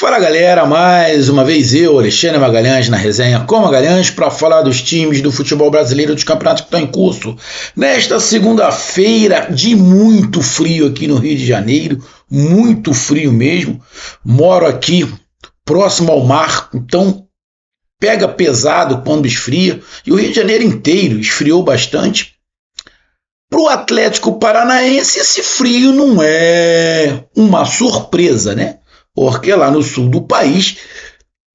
Fala galera, mais uma vez eu, Alexandre Magalhães, na resenha com Magalhães para falar dos times do futebol brasileiro, dos campeonatos que estão em curso. Nesta segunda-feira de muito frio aqui no Rio de Janeiro, muito frio mesmo. Moro aqui próximo ao mar, então pega pesado quando esfria. E o Rio de Janeiro inteiro esfriou bastante. Para o Atlético Paranaense, esse frio não é uma surpresa, né? Porque lá no sul do país,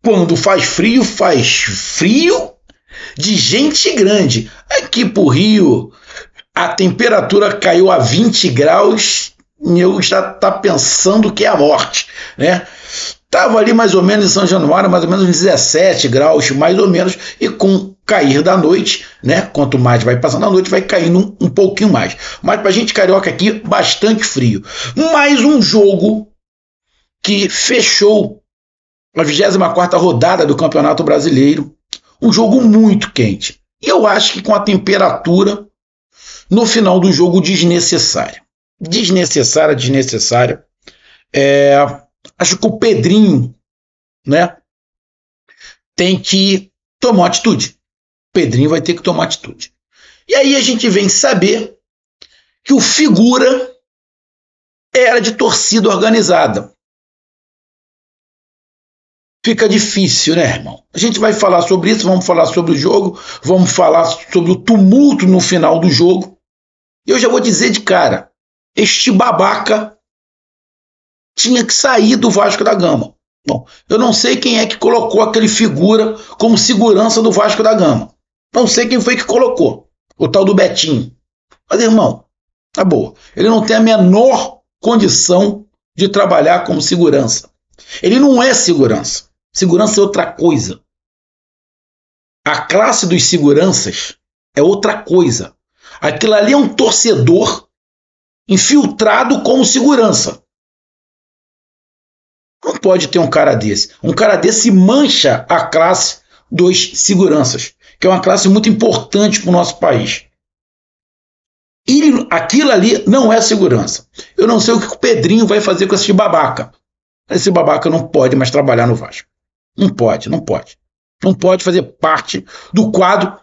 quando faz frio de gente grande. Aqui pro Rio, a temperatura caiu a 20 graus e eu já tá pensando que é a morte, né? Tava ali mais ou menos em São Januário, mais ou menos 17 graus, mais ou menos, e com o cair da noite, né? Quanto mais vai passando a noite, vai caindo um pouquinho mais. Mas pra gente carioca aqui, bastante frio. Mais um jogo que fechou a 24ª rodada do Campeonato Brasileiro, um jogo muito quente. E eu acho que com a temperatura no final do jogo desnecessária. Desnecessária. Acho que o Pedrinho, né, tem que tomar uma atitude. O Pedrinho vai ter que tomar atitude. E aí a gente vem saber que o Figura era de torcida organizada. Fica difícil, né, irmão? A gente vai falar sobre isso, vamos falar sobre o jogo, vamos falar sobre o tumulto no final do jogo. E eu já vou dizer de cara, este babaca tinha que sair do Vasco da Gama. Bom, eu não sei quem é que colocou aquele Figura como segurança do Vasco da Gama. Não sei quem foi que colocou, o tal do Betinho. Mas, irmão, tá boa. Ele não tem a menor condição de trabalhar como segurança. Ele não é segurança. Segurança é outra coisa. A classe dos seguranças é outra coisa. Aquilo ali é um torcedor infiltrado como segurança. Não pode ter um cara desse. Um cara desse mancha a classe dos seguranças, que é uma classe muito importante para o nosso país. Aquilo ali não é segurança. Eu não sei o que o Pedrinho vai fazer com esse babaca. Esse babaca não pode mais trabalhar no Vasco. Não pode. Não pode fazer parte do quadro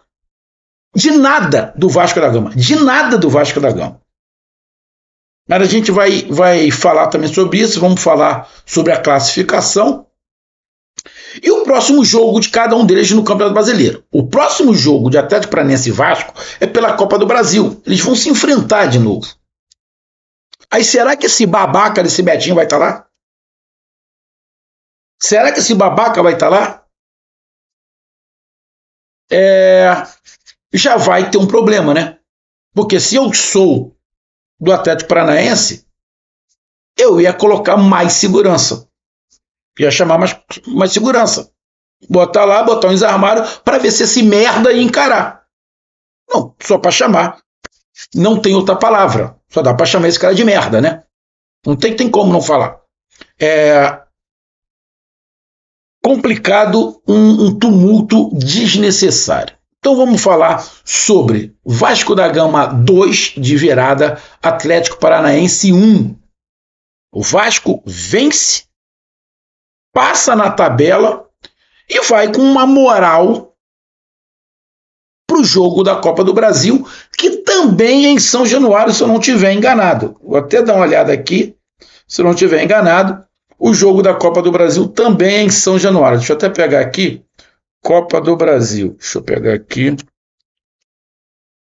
de nada do Vasco da Gama. De nada do Vasco da Gama. Mas a gente vai falar também sobre isso, vamos falar sobre a classificação e o próximo jogo de cada um deles no Campeonato Brasileiro. O próximo jogo de Atlético Paranaense e Vasco é pela Copa do Brasil. Eles vão se enfrentar de novo. Aí será que esse babaca desse Betinho vai estar lá? Será que esse babaca vai estar lá? Já vai ter um problema, né? Porque se eu sou do Atlético Paranaense, eu ia colocar mais segurança. Ia chamar mais segurança. Botar uns armários para ver se esse merda ia encarar. Não, só para chamar. Não tem outra palavra. Só dá para chamar esse cara de merda, né? Não tem como não falar. Complicado, um tumulto desnecessário. Então vamos falar sobre Vasco da Gama 2 de virada, Atlético Paranaense 1. O Vasco vence, passa na tabela e vai com uma moral para o jogo da Copa do Brasil, que também é em São Januário, se eu não estiver enganado. Vou até dar uma olhada aqui, se eu não estiver enganado. O jogo da Copa do Brasil também é em São Januário. Deixa eu até pegar aqui. Copa do Brasil. Deixa eu pegar aqui.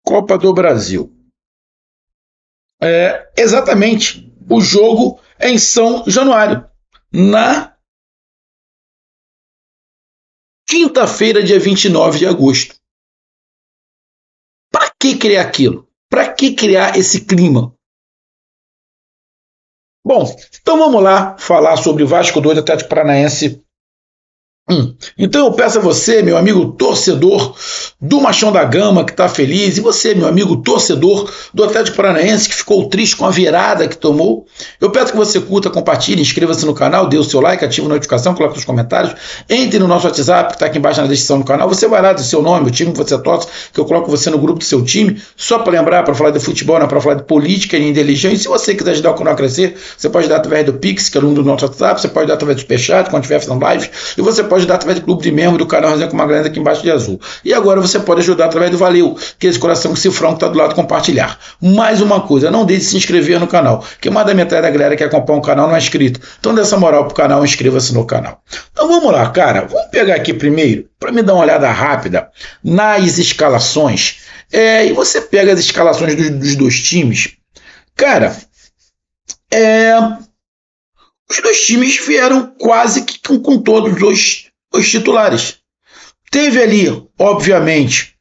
Copa do Brasil. Exatamente. O jogo é em São Januário. Na quinta-feira, dia 29 de agosto. Para que criar aquilo? Para que criar esse clima? Bom, então vamos lá falar sobre Vasco 2, Atlético Paranaense Então eu peço a você, meu amigo torcedor do Machão da Gama, que está feliz, e você, meu amigo torcedor do Atlético Paranaense, que ficou triste com a virada que tomou, eu peço que você curta, compartilhe, inscreva-se no canal, dê o seu like, ative a notificação, coloque nos comentários, entre no nosso WhatsApp, que está aqui embaixo na descrição do canal, você vai lá do seu nome, o time que você torce, que eu coloco você no grupo do seu time, só para lembrar, para falar de futebol, não para falar de política e de religião, e se você quiser ajudar o canal a crescer, você pode dar através do Pix, que é o número do nosso WhatsApp, você pode dar através do Superchat, quando estiver fazendo live, e você pode ajudar através do clube de membro do canal Resenha com Magalhães aqui embaixo de azul. E agora você pode ajudar através do Valeu, que é esse coração cifrão que está do lado, compartilhar. Mais uma coisa, não deixe de se inscrever no canal, que mais da metade da galera que acompanha o canal não é inscrito. Então dê essa moral pro canal, inscreva-se no canal. Então vamos lá, cara, vamos pegar aqui primeiro, para me dar uma olhada rápida nas escalações. E você pega as escalações dos dois times. Cara, os dois times vieram quase que com todos os titulares. Teve ali, obviamente,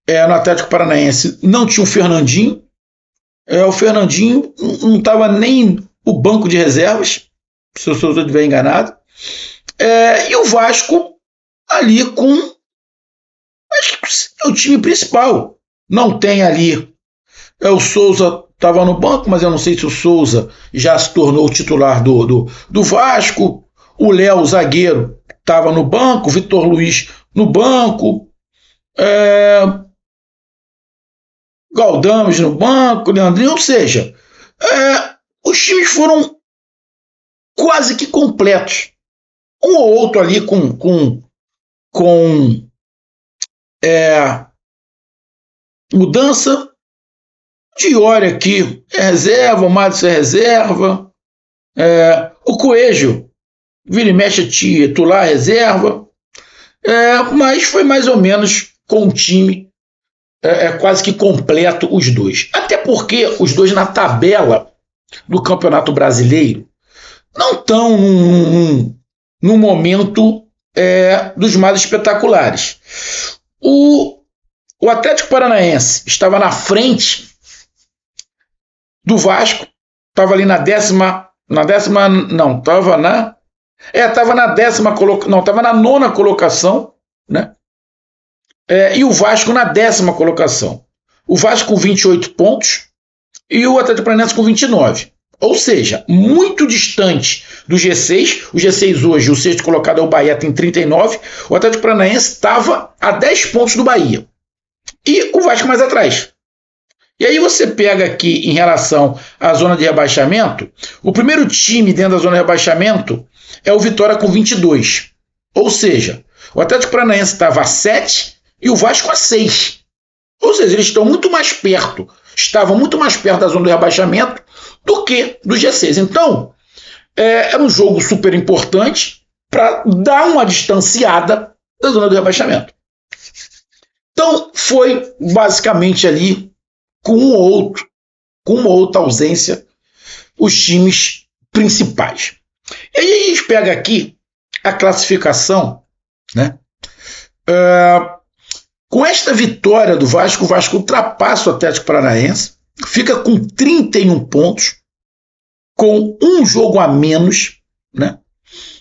no Atlético Paranaense, não tinha o Fernandinho. O Fernandinho não estava nem o banco de reservas, se eu estiver enganado. E o Vasco ali com, acho que é o time principal. Não tem ali, o Souza estava no banco, mas eu não sei se o Souza já se tornou titular do Vasco. O Léo, zagueiro, estava no banco, o Vitor Luiz no banco, Galdames no banco, Leandrinho, ou seja, os times foram quase que completos. Um ou outro ali com mudança. Diori aqui é reserva, o Madison é reserva, o Coelho vira e mexe titular reserva, mas foi mais ou menos com o time quase que completo os dois. Até porque os dois na tabela do Campeonato Brasileiro não estão num momento dos mais espetaculares. O Atlético Paranaense estava na frente do Vasco, estava ali estava na nona colocação, né? E o Vasco na 10ª colocação. O Vasco com 28 pontos e o Atlético Paranaense com 29. Ou seja, muito distante do G6. O G6 hoje, o sexto colocado é o Bahia, tem 39. O Atlético Paranaense estava a 10 pontos do Bahia. E o Vasco mais atrás. E aí você pega aqui em relação à zona de rebaixamento, o primeiro time dentro da zona de rebaixamento é o Vitória com 22. Ou seja, o Atlético Paranaense estava a 7 e o Vasco a 6. Ou seja, eles estavam muito mais perto da zona de rebaixamento do que do G6. Então, era um jogo super importante para dar uma distanciada da zona do rebaixamento. Então, foi basicamente ali com uma outra ausência, os times principais. E aí a gente pega aqui a classificação, né? Com esta vitória do Vasco, o Vasco ultrapassa o Atlético Paranaense, fica com 31 pontos, com um jogo a menos, né?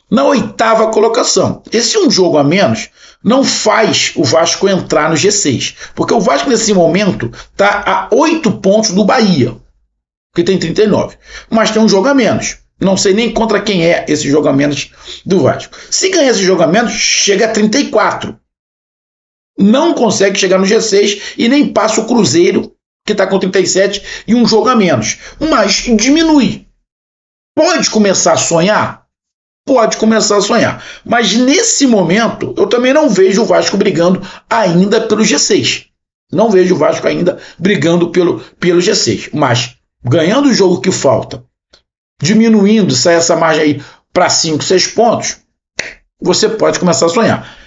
Na 8ª colocação. Esse um jogo a menos não faz o Vasco entrar no G6, porque o Vasco nesse momento está a 8 pontos do Bahia, que tem 39, mas tem um jogo a menos. Não sei nem contra quem é esse jogo a menos do Vasco. Se ganhar esse jogo a menos, chega a 34. Não consegue chegar no G6 e nem passa o Cruzeiro, que está com 37 e um jogo a menos. Mas diminui. Pode começar a sonhar? Pode começar a sonhar. Mas nesse momento, eu também não vejo o Vasco brigando ainda pelo G6. Não vejo o Vasco ainda brigando pelo G6. Mas ganhando o jogo que falta, diminuindo, sai essa margem aí para 5, 6 pontos, você pode começar a sonhar.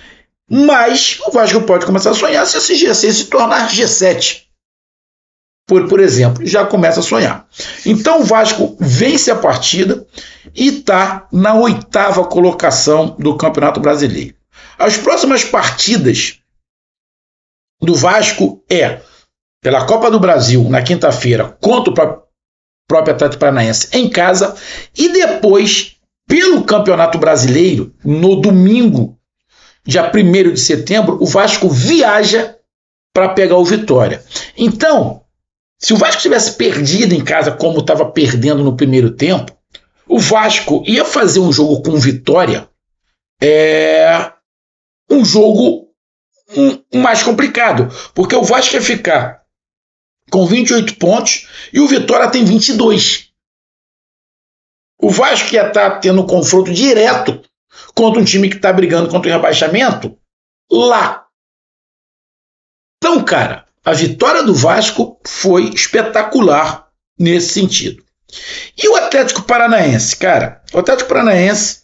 Mas o Vasco pode começar a sonhar se esse G6 se tornar G7. Por exemplo, já começa a sonhar. Então o Vasco vence a partida e está na 8ª colocação do Campeonato Brasileiro. As próximas partidas do Vasco pela Copa do Brasil, na quinta-feira, contra o próprio Atlético Paranaense em casa, e depois, pelo Campeonato Brasileiro, no domingo, dia 1º de setembro, o Vasco viaja para pegar o Vitória. Então, se o Vasco tivesse perdido em casa como estava perdendo no primeiro tempo, o Vasco ia fazer um jogo com Vitória, um jogo mais complicado, porque o Vasco ia ficar com 28 pontos e o Vitória tem 22. O Vasco ia estar tendo um confronto direto contra um time que está brigando contra o rebaixamento lá. Então, cara, a vitória do Vasco foi espetacular nesse sentido. E o Atlético Paranaense, cara, o Atlético Paranaense,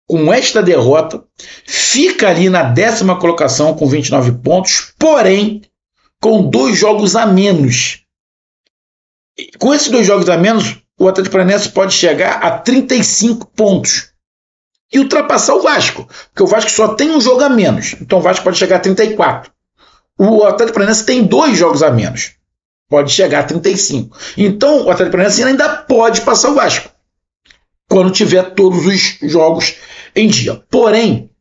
com esta derrota, fica ali na 10ª colocação com 29 pontos, porém, com 2 jogos a menos. Com esses 2 jogos a menos, o Atlético Paranaense pode chegar a 35 pontos e ultrapassar o Vasco, porque o Vasco só tem um jogo a menos, então o Vasco pode chegar a 34. O Atlético Paranaense tem 2 jogos a menos, pode chegar a 35. Então o Atlético Paranaense ainda pode passar o Vasco, quando tiver todos os jogos em dia. Porém,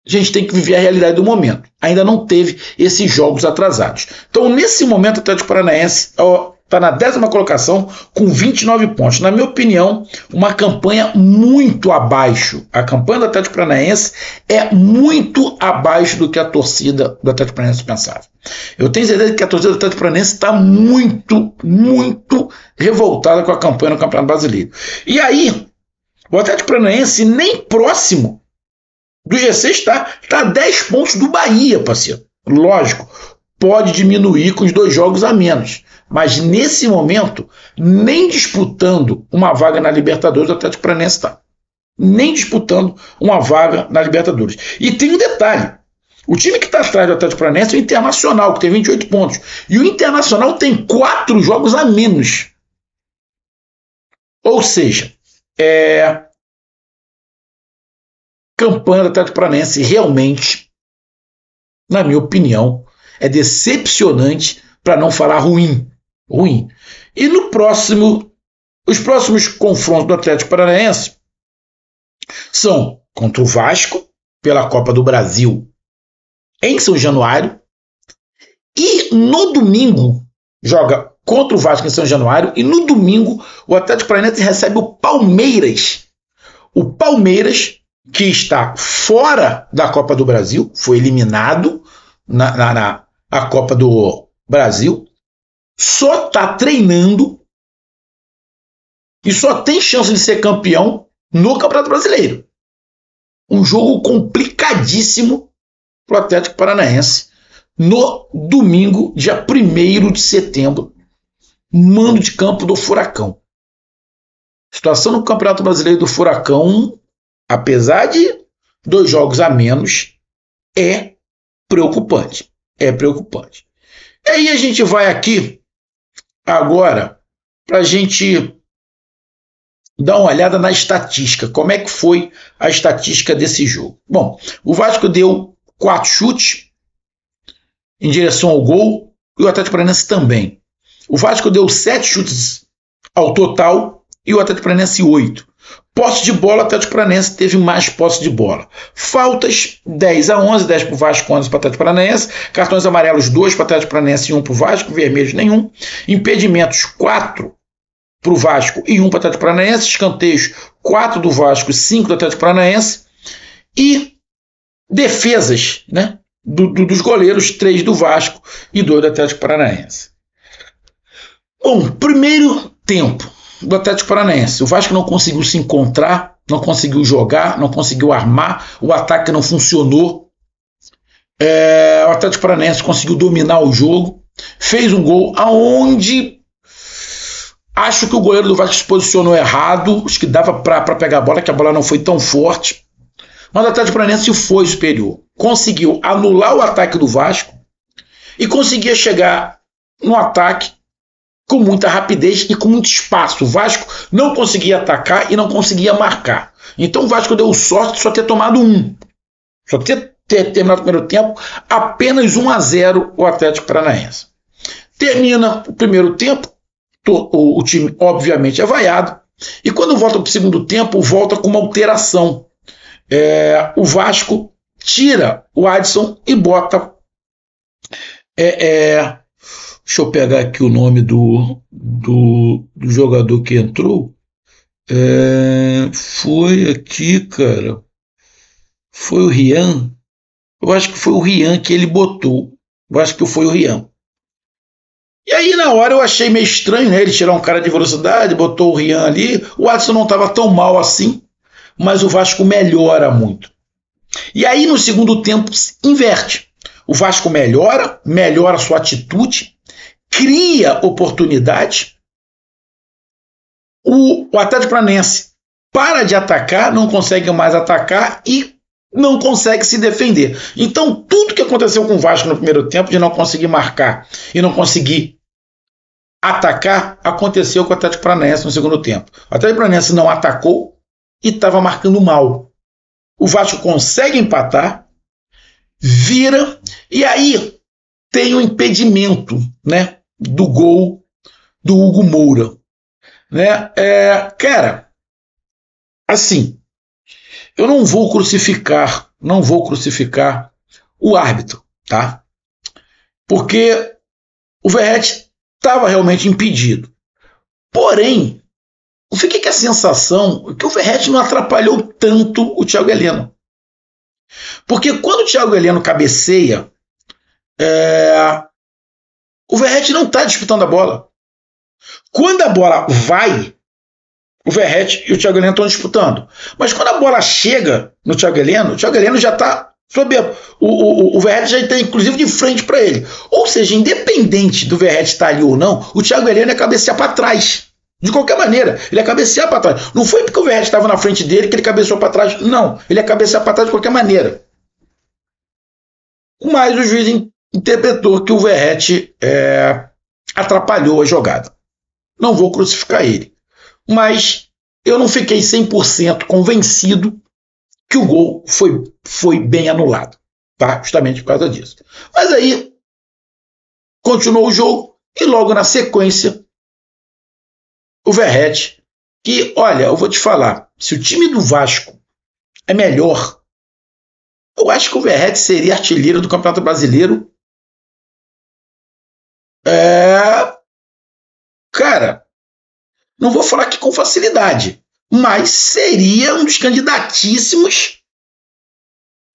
a gente tem que viver a realidade do momento. Ainda não teve esses jogos atrasados. Então, nesse momento, o Atlético Paranaense está na 10ª colocação com 29 pontos. Na minha opinião, uma campanha muito abaixo. A campanha do Atlético Paranaense é muito abaixo do que a torcida do Atlético Paranaense pensava. Eu tenho certeza que a torcida do Atlético Paranaense está muito, muito revoltada com a campanha no Campeonato Brasileiro. E aí, o Atlético Paranaense nem próximo do G6 está a 10 pontos do Bahia, parceiro. Lógico, pode diminuir com os 2 jogos a menos. Mas nesse momento, nem disputando uma vaga na Libertadores, o Atlético Paranaense está. Nem disputando uma vaga na Libertadores. E tem um detalhe. O time que está atrás do Atlético Paranaense é o Internacional, que tem 28 pontos. E o Internacional tem 4 jogos a menos. Ou seja, campanha do Atlético Paranaense realmente, na minha opinião, é decepcionante, para não falar ruim. E os próximos confrontos do Atlético Paranaense são contra o Vasco, pela Copa do Brasil, em São Januário, e no domingo joga contra o Vasco em São Januário, e no domingo o Atlético Paranaense recebe o Palmeiras. O Palmeiras, que está fora da Copa do Brasil, foi eliminado na Copa do Brasil, só está treinando e só tem chance de ser campeão no Campeonato Brasileiro. Um jogo complicadíssimo para o Atlético Paranaense no domingo, dia 1º de setembro, mando de campo do Furacão. A situação no Campeonato Brasileiro do Furacão, apesar de 2 jogos a menos, é preocupante. É preocupante. E aí a gente vai aqui agora para a gente dar uma olhada na estatística. Como é que foi a estatística desse jogo? Bom, o Vasco deu 4 chutes em direção ao gol e o Atlético Paranaense também. O Vasco deu 7 chutes ao total e o Atlético Paranaense 8. Posse de bola, o Atlético Paranaense teve mais posse de bola. Faltas, 10-11, 10 para o Vasco, 11 para o Atlético Paranaense. Cartões amarelos, 2 para o Atlético Paranaense e 1 para o Vasco. Vermelhos, nenhum. Impedimentos, 4 para o Vasco e 1 para o Atlético Paranaense. Escanteios, 4 do Vasco, 5 do Atlético Paranaense. E defesas, né, dos goleiros, 3 do Vasco e 2 do Atlético Paranaense. Bom, primeiro tempo do Atlético Paranaense. O Vasco não conseguiu se encontrar, não conseguiu jogar, não conseguiu armar, o ataque não funcionou. O Atlético Paranaense conseguiu dominar o jogo, fez um gol aonde acho que o goleiro do Vasco se posicionou errado, acho que dava para pegar a bola, que a bola não foi tão forte. Mas o Atlético Paranaense foi superior, conseguiu anular o ataque do Vasco e conseguia chegar no ataque com muita rapidez e com muito espaço. O Vasco não conseguia atacar e não conseguia marcar. Então o Vasco deu sorte de só ter tomado 1. Só ter terminado o primeiro tempo apenas 1-0 o Atlético Paranaense. Termina o primeiro tempo, o time obviamente é vaiado, e quando volta para o segundo tempo, volta com uma alteração. O Vasco tira o Adson e bota. Deixa eu pegar aqui o nome do jogador que entrou. Foi aqui, cara. Foi o Rian. Eu acho que foi o Rian que ele botou. Eu acho que foi o Rian. E aí, na hora, eu achei meio estranho, né? Ele tirar um cara de velocidade, botou o Rian ali. O Adson não estava tão mal assim, mas o Vasco melhora muito. E aí, no segundo tempo, inverte. O Vasco melhora a sua atitude, cria oportunidade. O Atlético Paranaense para de atacar, não consegue mais atacar e não consegue se defender. Então, tudo que aconteceu com o Vasco no primeiro tempo, de não conseguir marcar e não conseguir atacar, aconteceu com o Atlético Paranaense no segundo tempo. O Atlético Paranaense não atacou e estava marcando mal. O Vasco consegue empatar, vira, e aí tem o impedimento, né, do gol do Hugo Moura. Né? Cara, assim, eu não vou crucificar o árbitro, tá? Porque o Verratti estava realmente impedido. Porém, eu fiquei com a sensação que o Verratti não atrapalhou tanto o Thiago Heleno. Porque quando o Thiago Heleno cabeceia, o Verratti não está disputando a bola. Quando a bola vai, o Verratti e o Thiago Heleno estão disputando. Mas quando a bola chega no Thiago Heleno, o Thiago Heleno já está soberbo. O Verratti já está, inclusive, de frente para ele. Ou seja, independente do Verratti estar ali ou não, o Thiago Heleno ia cabecear para trás. De qualquer maneira, ele ia cabecear para trás. Não foi porque o Verratti estava na frente dele que ele cabeceou para trás. Não, ele ia cabecear para trás de qualquer maneira. Mas o juiz interpretou que o Verratti atrapalhou a jogada. Não vou crucificar ele. Mas eu não fiquei 100% convencido que o gol foi bem anulado. Tá? Justamente por causa disso. Mas aí, continuou o jogo e logo na sequência, o Verratti, que, olha, eu vou te falar, se o time do Vasco é melhor, eu acho que o Verratti seria artilheiro do Campeonato Brasileiro. Cara, não vou falar que com facilidade, mas seria um dos candidatíssimos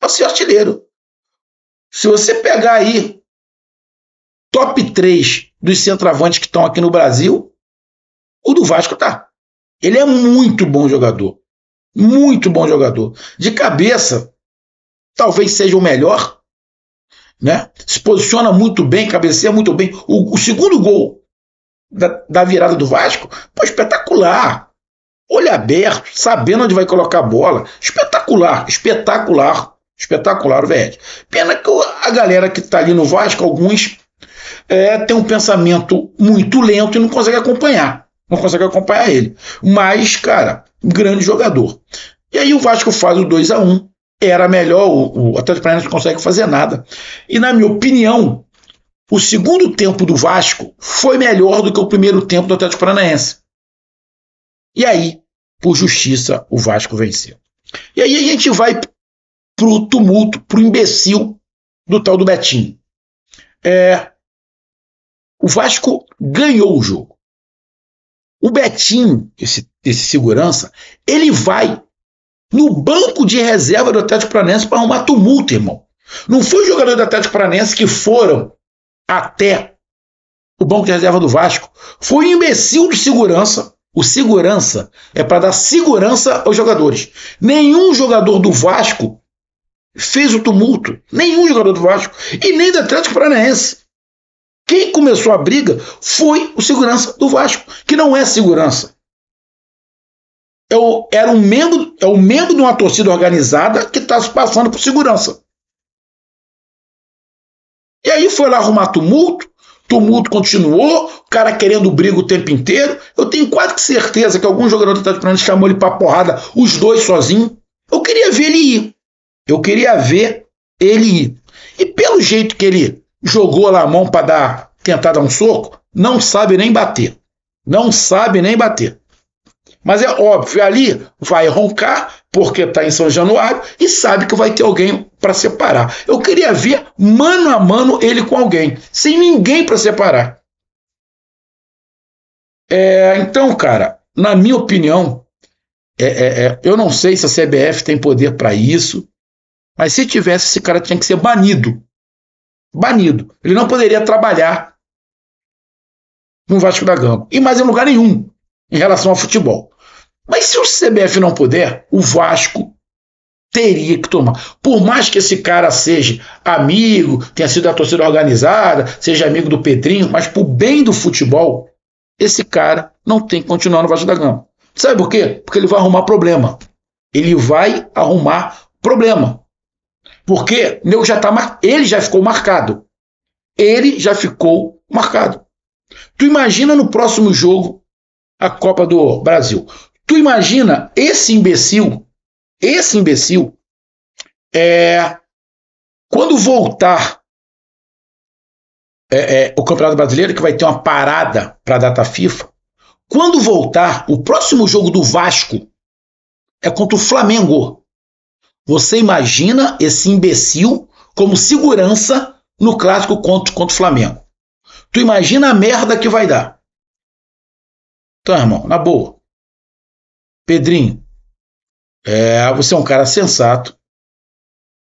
a ser artilheiro. Se você pegar aí top 3 dos centroavantes que estão aqui no Brasil, o do Vasco tá. Ele é muito bom jogador. Muito bom jogador. De cabeça, talvez seja o melhor, né? Se posiciona muito bem, cabeceia muito bem. O segundo gol da virada do Vasco, pô, espetacular. Olho aberto, sabendo onde vai colocar a bola. Espetacular, espetacular. Espetacular o Verratti. Pena que a galera que está ali no Vasco, alguns tem um pensamento muito lento e não consegue acompanhar. Não consegue acompanhar ele. Mas, cara, grande jogador. E aí o Vasco faz o 2-1. Era melhor, o Atlético Paranaense não consegue fazer nada. E, na minha opinião, o segundo tempo do Vasco foi melhor do que o primeiro tempo do Atlético Paranaense. E aí, por justiça, o Vasco venceu. E aí a gente vai pro tumulto, pro imbecil do tal do Betinho. O Vasco ganhou o jogo. O Betinho, esse segurança, ele vai no banco de reserva do Atlético Paranaense para arrumar tumulto, irmão. Não foi os jogadores do Atlético Paranaense que foram até o banco de reserva do Vasco. Foi o imbecil do segurança. O segurança é para dar segurança aos jogadores. Nenhum jogador do Vasco fez o tumulto. Nenhum jogador do Vasco. E nem do Atlético Paranaense. Quem começou a briga foi o segurança do Vasco, que não é segurança. É um membro de uma torcida organizada que está se passando por segurança. E aí foi lá arrumar tumulto continuou, o cara querendo briga o tempo inteiro. Eu tenho quase que certeza que algum jogador do Atlético Paranaense chamou ele pra porrada, os dois sozinhos. Eu queria ver ele ir. E pelo jeito que ele jogou lá a mão para tentar dar um soco, não sabe nem bater. Mas é óbvio, ali vai roncar, porque está em São Januário, e sabe que vai ter alguém para separar. Eu queria ver mano a mano ele com alguém, sem ninguém para separar. Então, cara, na minha opinião, eu não sei se a CBF tem poder para isso, mas se tivesse, esse cara tinha que ser banido. Banido. Ele não poderia trabalhar no Vasco da Gama. E mais em lugar nenhum em relação ao futebol. Mas se o CBF não puder, o Vasco teria que tomar. Por mais que esse cara seja amigo, tenha sido da torcida organizada, seja amigo do Pedrinho, mas por bem do futebol, esse cara não tem que continuar no Vasco da Gama. Sabe por quê? Porque ele vai arrumar problema. Ele vai arrumar problema. Porque ele já ficou marcado. Ele já ficou marcado. Tu imagina no próximo jogo a Copa do Brasil. Tu imagina esse imbecil, quando voltar o Campeonato Brasileiro, que vai ter uma parada para a data FIFA, quando voltar, o próximo jogo do Vasco é contra o Flamengo. Você imagina esse imbecil como segurança no clássico contra o Flamengo. Tu imagina a merda que vai dar. Então, irmão, na boa. Pedrinho, você é um cara sensato.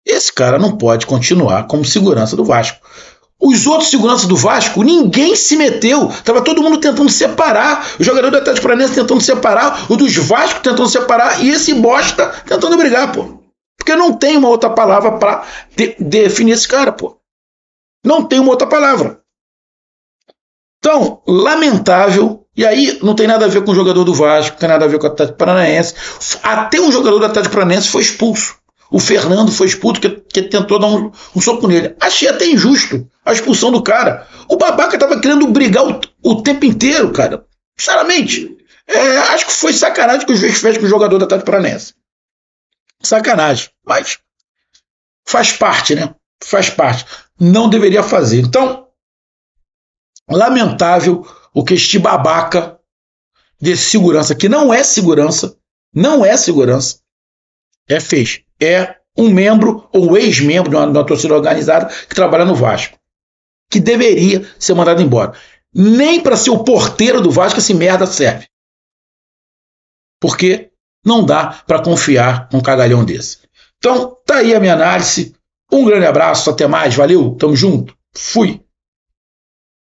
Esse cara não pode continuar como segurança do Vasco. Os outros seguranças do Vasco, ninguém se meteu. Tava todo mundo tentando separar. O jogador do Atlético Paranaense tentando separar, o dos Vasco tentando separar e esse bosta tentando brigar, pô. Porque não tem uma outra palavra para definir esse cara, pô. Não tem uma outra palavra. Então, lamentável. E aí não tem nada a ver com o jogador do Vasco, não tem nada a ver com o Atlético Paranaense. Até um jogador do Atlético Paranaense foi expulso. O Fernando foi expulso que tentou dar um soco nele. Achei até injusto a expulsão do cara. O babaca estava querendo brigar o tempo inteiro, cara. Sinceramente. Acho que foi sacanagem que o juiz fez com o jogador do Atlético Paranaense. Sacanagem. Mas faz parte, né? Faz parte. Não deveria fazer. Então, lamentável o que este babaca desse segurança, que não é segurança, fez. É um membro ou ex-membro de uma torcida organizada que trabalha no Vasco, que deveria ser mandado embora. Nem para ser o porteiro do Vasco esse merda serve. Porque não dá para confiar num cagalhão desse. Então, tá aí a minha análise. Um grande abraço, até mais, valeu, tamo junto, fui.